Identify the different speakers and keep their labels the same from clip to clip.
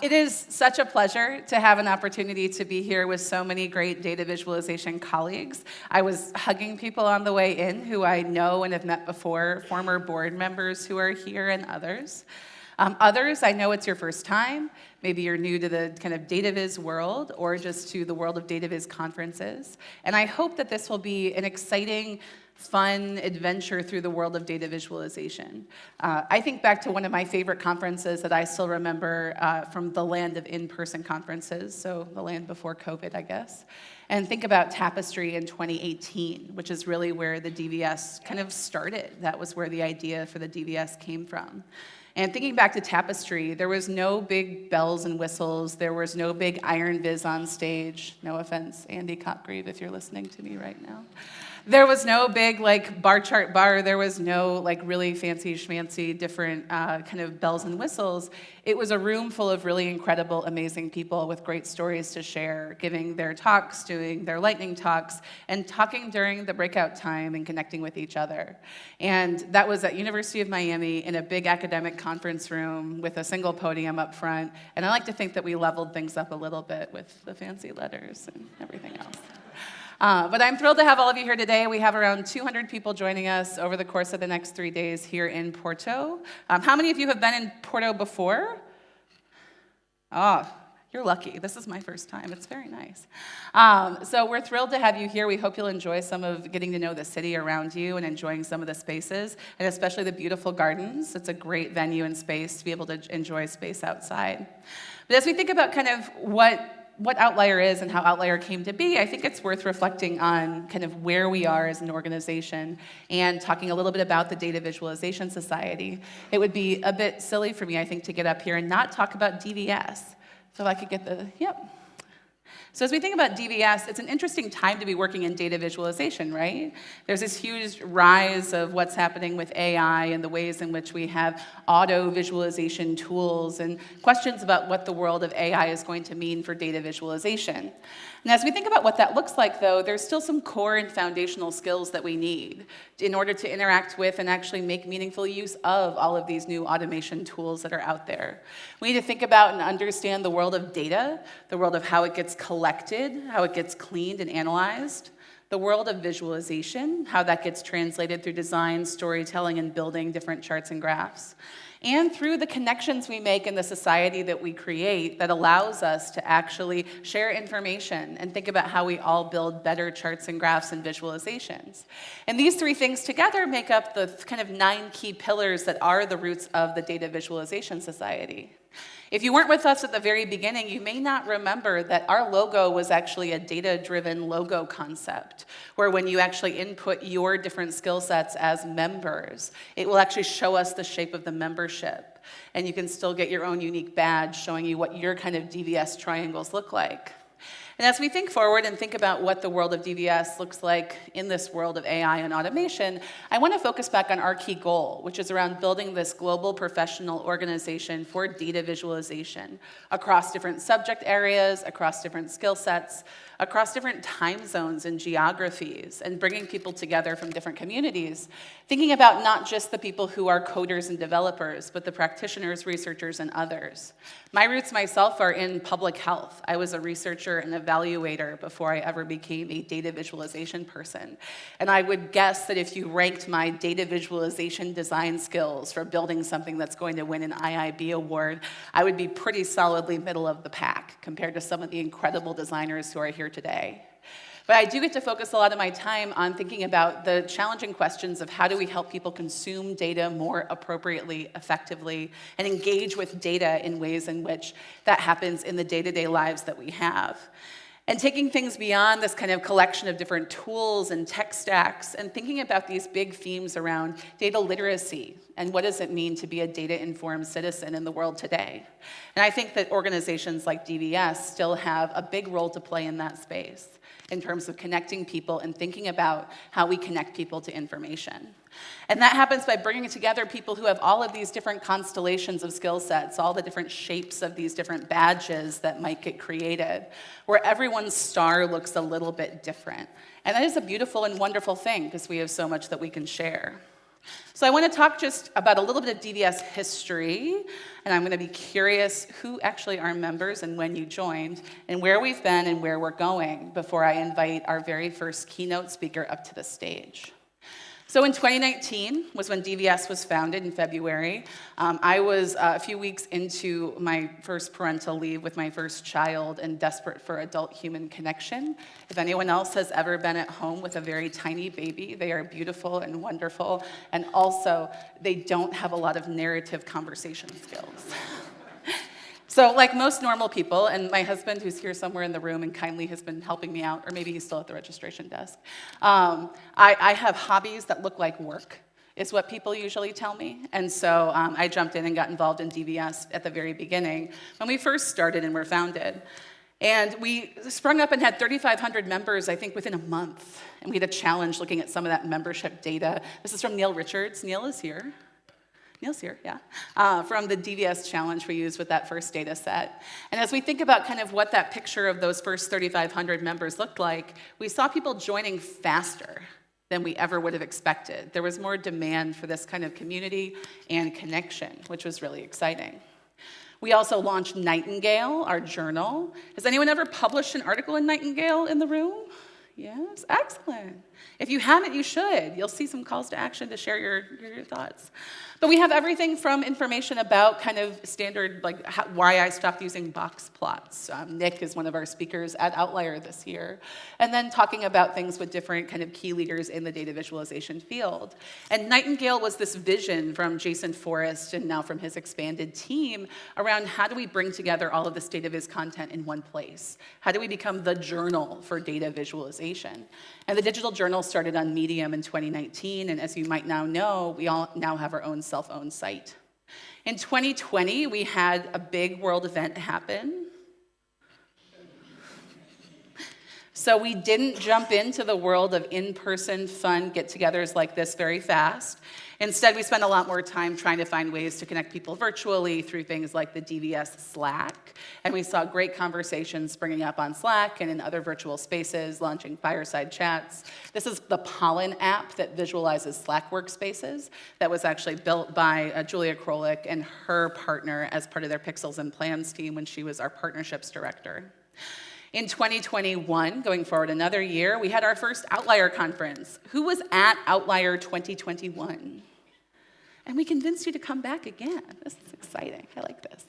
Speaker 1: It is such a pleasure to have an opportunity to be here with so many great data visualization colleagues. I was hugging people on the way in who I know and have met before, former board members who are here and others. Others, I know it's your first time. Maybe you're new to the kind of data viz world or just to the world of data viz conferences. And I hope that this will be an exciting, fun adventure through the world of data visualization. I think back to one of my favorite conferences that I still remember from the land of in-person conferences, so the land before COVID, I guess. And think about Tapestry in 2018, which is really where the DVS kind of started. That was where the idea for the DVS came from. And thinking back to Tapestry, there was no big bells and whistles. There was no big iron viz on stage. No offense, Andy Copgrave, if you're listening to me right now. There was no big bar chart bar. There was no really fancy schmancy different kind of bells and whistles. It was a room full of really incredible, amazing people with great stories to share, giving their talks, doing their lightning talks, and talking during the breakout time and connecting with each other. And that was at University of Miami in a big academic conference room with a single podium up front. And I like to think that we leveled things up a little bit with the fancy letters and everything else. But I'm thrilled to have all of you here today. We have around 200 people joining us over the course of the next 3 days here in Porto. How many of you have been in Porto before? Oh, you're lucky. This is my first time. It's very nice. So we're thrilled to have you here. We hope you'll enjoy some of getting to know the city around you and enjoying some of the spaces, and especially the beautiful gardens. It's a great venue and space to be able to enjoy space outside. But as we think about kind of what Outlier is and how Outlier came to be, I think it's worth reflecting on kind of where we are as an organization and talking a little bit about the Data Visualization Society. It would be a bit silly for me, I think, to get up here and not talk about DVS. So if I could get yep. So as we think about DVS, it's an interesting time to be working in data visualization, right? There's this huge rise of what's happening with AI and the ways in which we have auto visualization tools and questions about what the world of AI is going to mean for data visualization. And as we think about what that looks like, though, there's still some core and foundational skills that we need in order to interact with and actually make meaningful use of all of these new automation tools that are out there. We need to think about and understand the world of data, the world of how it gets collected, how it gets cleaned and analyzed, the world of visualization, how that gets translated through design, storytelling, and building different charts and graphs, and through the connections we make in the society that we create that allows us to actually share information and think about how we all build better charts and graphs and visualizations. And these three things together make up the kind of 9 key pillars that are the roots of the Data Visualization Society. If you weren't with us at the very beginning, you may not remember that our logo was actually a data-driven logo concept, where when you actually input your different skill sets as members, it will actually show us the shape of the membership. And you can still get your own unique badge showing you what your kind of DVS triangles look like. And as we think forward and think about what the world of DVS looks like in this world of AI and automation, I want to focus back on our key goal, which is around building this global professional organization for data visualization across different subject areas, across different skill sets, across different time zones and geographies, and bringing people together from different communities, thinking about not just the people who are coders and developers, but the practitioners, researchers, and others. My roots myself are in public health. I was a researcher and evaluator before I ever became a data visualization person. And I would guess that if you ranked my data visualization design skills for building something that's going to win an IIB award, I would be pretty solidly middle of the pack compared to some of the incredible designers who are here today. But I do get to focus a lot of my time on thinking about the challenging questions of how do we help people consume data more appropriately, effectively, and engage with data in ways in which that happens in the day-to-day lives that we have. And taking things beyond this kind of collection of different tools and tech stacks and thinking about these big themes around data literacy and what does it mean to be a data-informed citizen in the world today. And I think that organizations like DVS still have a big role to play in that space in terms of connecting people and thinking about how we connect people to information. And that happens by bringing together people who have all of these different constellations of skill sets, all the different shapes of these different badges that might get created, where everyone's star looks a little bit different. And that is a beautiful and wonderful thing because we have so much that we can share. So I want to talk just about a little bit of DVS history, and I'm going to be curious who actually are members and when you joined, and where we've been and where we're going before I invite our very first keynote speaker up to the stage. So in 2019 was when DVS was founded in February. I was a few weeks into my first parental leave with my first child and desperate for adult human connection. If anyone else has ever been at home with a very tiny baby, they are beautiful and wonderful, and also they don't have a lot of narrative conversation skills. So like most normal people, and my husband, who's here somewhere in the room and kindly has been helping me out, or maybe he's still at the registration desk, I have hobbies that look like work, is what people usually tell me. And so I jumped in and got involved in DVS at the very beginning when we first started and were founded. And we sprung up and had 3,500 members, I think, within a month. And we had a challenge looking at some of that membership data. This is from Neil Richards. Neil is here. Neil's here, yeah, from the DVS challenge we used with that first data set. And as we think about kind of what that picture of those first 3,500 members looked like, we saw people joining faster than we ever would have expected. There was more demand for this kind of community and connection, which was really exciting. We also launched Nightingale, our journal. Has anyone ever published an article in Nightingale in the room? Yes, excellent. If you haven't, you should. You'll see some calls to action to share your thoughts. But we have everything from information about kind of standard, like why I stopped using box plots. Nick is one of our speakers at Outlier this year. And then talking about things with different kind of key leaders in the data visualization field. And Nightingale was this vision from Jason Forrest and now from his expanded team around how do we bring together all of this data viz content in one place? How do we become the journal for data visualization? And the digital journal started on Medium in 2019, and as you might now know, we all now have our own self-owned site. In 2020, we had a big world event happen. So we didn't jump into the world of in-person fun get-togethers like this very fast. Instead, we spent a lot more time trying to find ways to connect people virtually through things like the DVS Slack. And we saw great conversations springing up on Slack and in other virtual spaces, launching fireside chats. This is the Pollen app that visualizes Slack workspaces that was actually built by Julia Krolik and her partner as part of their Pixels and Plans team when she was our partnerships director. In 2021, going forward another year, we had our first Outlier conference. Who was at Outlier 2021? And we convinced you to come back again. This is exciting. I like this.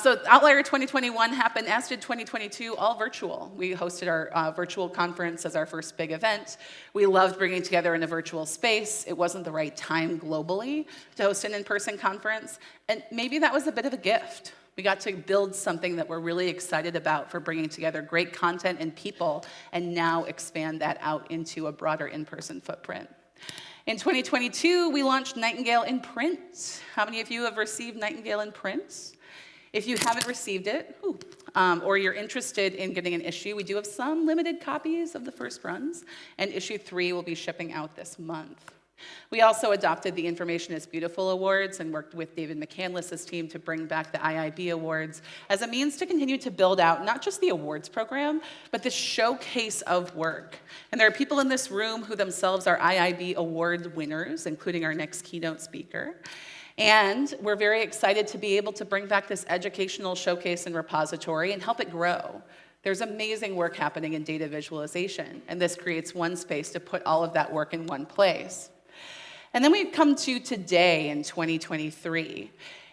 Speaker 1: So Outlier 2021 happened, as did 2022, all virtual. We hosted our virtual conference as our first big event. We loved bringing together in a virtual space. It wasn't the right time globally to host an in-person conference, and maybe that was a bit of a gift. We got to build something that we're really excited about for bringing together great content and people, and now expand that out into a broader in-person footprint. In 2022, we launched Nightingale in print. How many of you have received Nightingale in print? If you haven't received it, or you're interested in getting an issue, we do have some limited copies of the first runs, and issue 3 will be shipping out this month. We also adopted the Information is Beautiful Awards and worked with David McCandless's team to bring back the IIB Awards as a means to continue to build out not just the awards program, but the showcase of work. And there are people in this room who themselves are IIB Award winners, including our next keynote speaker. And we're very excited to be able to bring back this educational showcase and repository and help it grow. There's amazing work happening in data visualization, and this creates one space to put all of that work in one place. And then we come to today in 2023.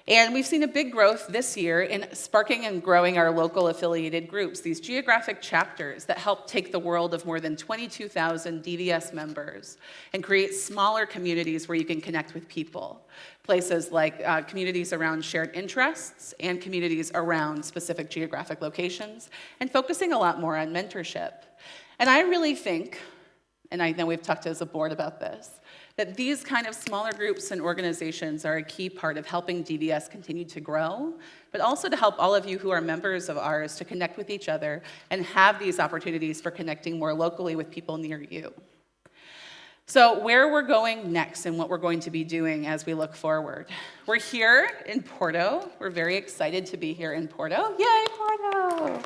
Speaker 1: And we've seen a big growth this year in sparking and growing our local affiliated groups, these geographic chapters that help take the world of more than 22,000 DVS members and create smaller communities where you can connect with people. Places like communities around shared interests and communities around specific geographic locations, and focusing a lot more on mentorship. And I really think, and I know we've talked as a board about this, that these kind of smaller groups and organizations are a key part of helping DVS continue to grow, but also to help all of you who are members of ours to connect with each other and have these opportunities for connecting more locally with people near you. So where we're going next and what we're going to be doing as we look forward. We're here in Porto. We're very excited to be here in Porto. Yay, Porto!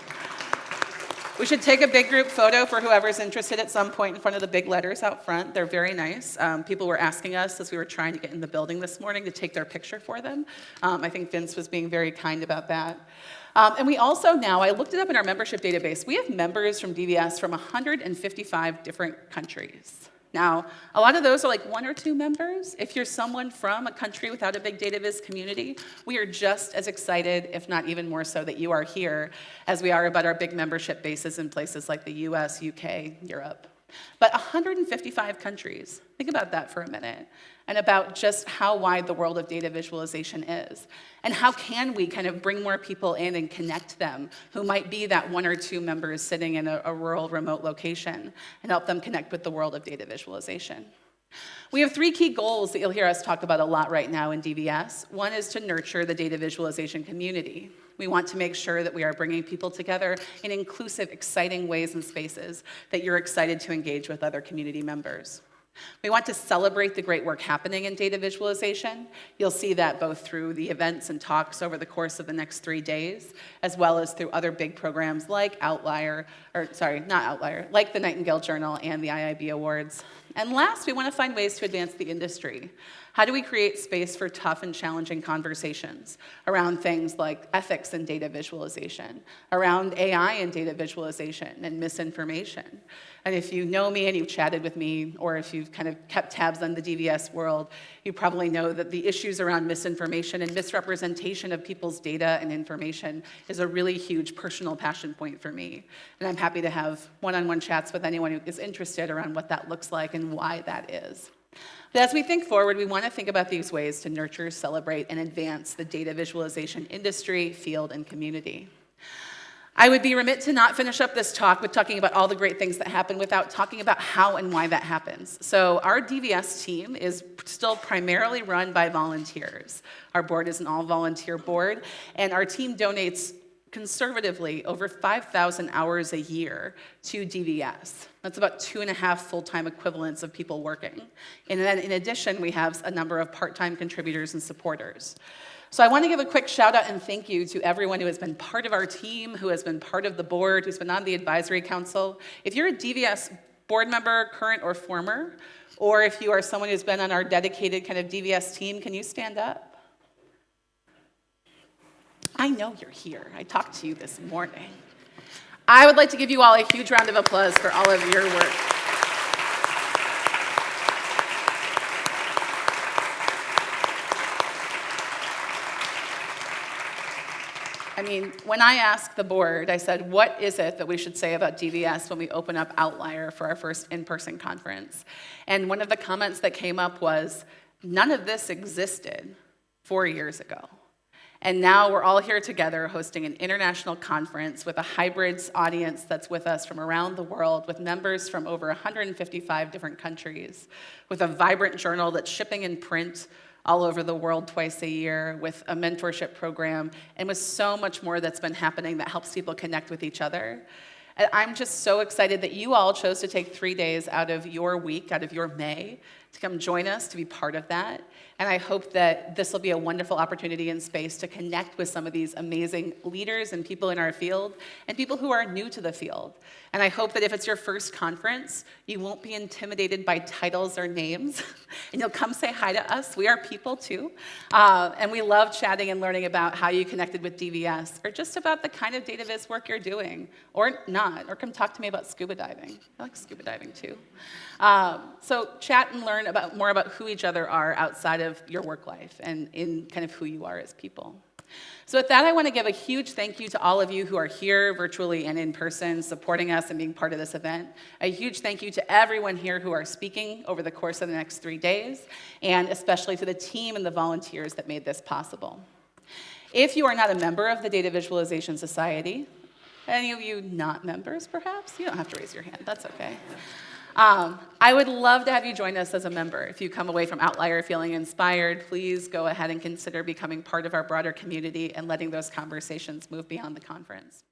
Speaker 1: We should take a big group photo for whoever's interested at some point in front of the big letters out front. They're very nice. People were asking us as we were trying to get in the building this morning to take their picture for them. I think Vince was being very kind about that. And we also now, I looked it up in our membership database, we have members from DVS from 155 different countries. Now, a lot of those are like 1 or 2 members. If you're someone from a country without a big data viz community, we are just as excited, if not even more so, that you are here as we are about our big membership bases in places like the US, UK, Europe. But 155 countries, think about that for a minute, and about just how wide the world of data visualization is. And how can we kind of bring more people in and connect them who might be that 1 or 2 members sitting in a rural, remote location and help them connect with the world of data visualization. We have 3 key goals that you'll hear us talk about a lot right now in DVS. One is to nurture the data visualization community. We want to make sure that we are bringing people together in inclusive, exciting ways and spaces that you're excited to engage with other community members. We want to celebrate the great work happening in data visualization. You'll see that both through the events and talks over the course of the next 3 days, as well as through other big programs like Outlier, like the Nightingale Journal and the IIB Awards. And last, we want to find ways to advance the industry. How do we create space for tough and challenging conversations around things like ethics and data visualization, around AI and data visualization and misinformation? And if you know me and you've chatted with me, or if you've kind of kept tabs on the DVS world, you probably know that the issues around misinformation and misrepresentation of people's data and information is a really huge personal passion point for me. And I'm happy to have one-on-one chats with anyone who is interested around what that looks like and why that is. But as we think forward, we want to think about these ways to nurture, celebrate, and advance the data visualization industry, field, and community. I would be remiss to not finish up this talk with talking about all the great things that happen without talking about how and why that happens. So our DVS team is still primarily run by volunteers. Our board is an all-volunteer board, and our team donates conservatively over 5,000 hours a year to DVS. That's about 2.5 full-time equivalents of people working. And then in addition, we have a number of part-time contributors and supporters. So I want to give a quick shout out and thank you to everyone who has been part of our team, who has been part of the board, who's been on the advisory council. If you're a DVS board member, current or former, or if you are someone who's been on our dedicated kind of DVS team, can you stand up? I know you're here. I talked to you this morning. I would like to give you all a huge round of applause for all of your work. I mean, when I asked the board, I said, what is it that we should say about DVS when we open up Outlier for our first in-person conference? And one of the comments that came up was, none of this existed 4 years ago. And now we're all here together hosting an international conference with a hybrid audience that's with us from around the world, with members from over 155 different countries, with a vibrant journal that's shipping in print all over the world twice a year, with a mentorship program, and with so much more that's been happening that helps people connect with each other. And I'm just so excited that you all chose to take 3 days out of your week, out of your May, to come join us, to be part of that. And I hope that this will be a wonderful opportunity and space to connect with some of these amazing leaders and people in our field, and people who are new to the field. And I hope that if it's your first conference, you won't be intimidated by titles or names, and you'll come say hi to us. We are people too. And we love chatting and learning about how you connected with DVS, or just about the kind of data viz work you're doing, or not, or come talk to me about scuba diving. I like scuba diving too. So chat and learn more about who each other are outside of your work life and in kind of who you are as people. So with that, I want to give a huge thank you to all of you who are here virtually and in person supporting us and being part of this event. A huge thank you to everyone here who are speaking over the course of the next 3 days, and especially to the team and the volunteers that made this possible. If you are not a member of the Data Visualization Society, any of you not members perhaps, you don't have to raise your hand, that's okay. I would love to have you join us as a member. If you come away from Outlier feeling inspired, please go ahead and consider becoming part of our broader community and letting those conversations move beyond the conference.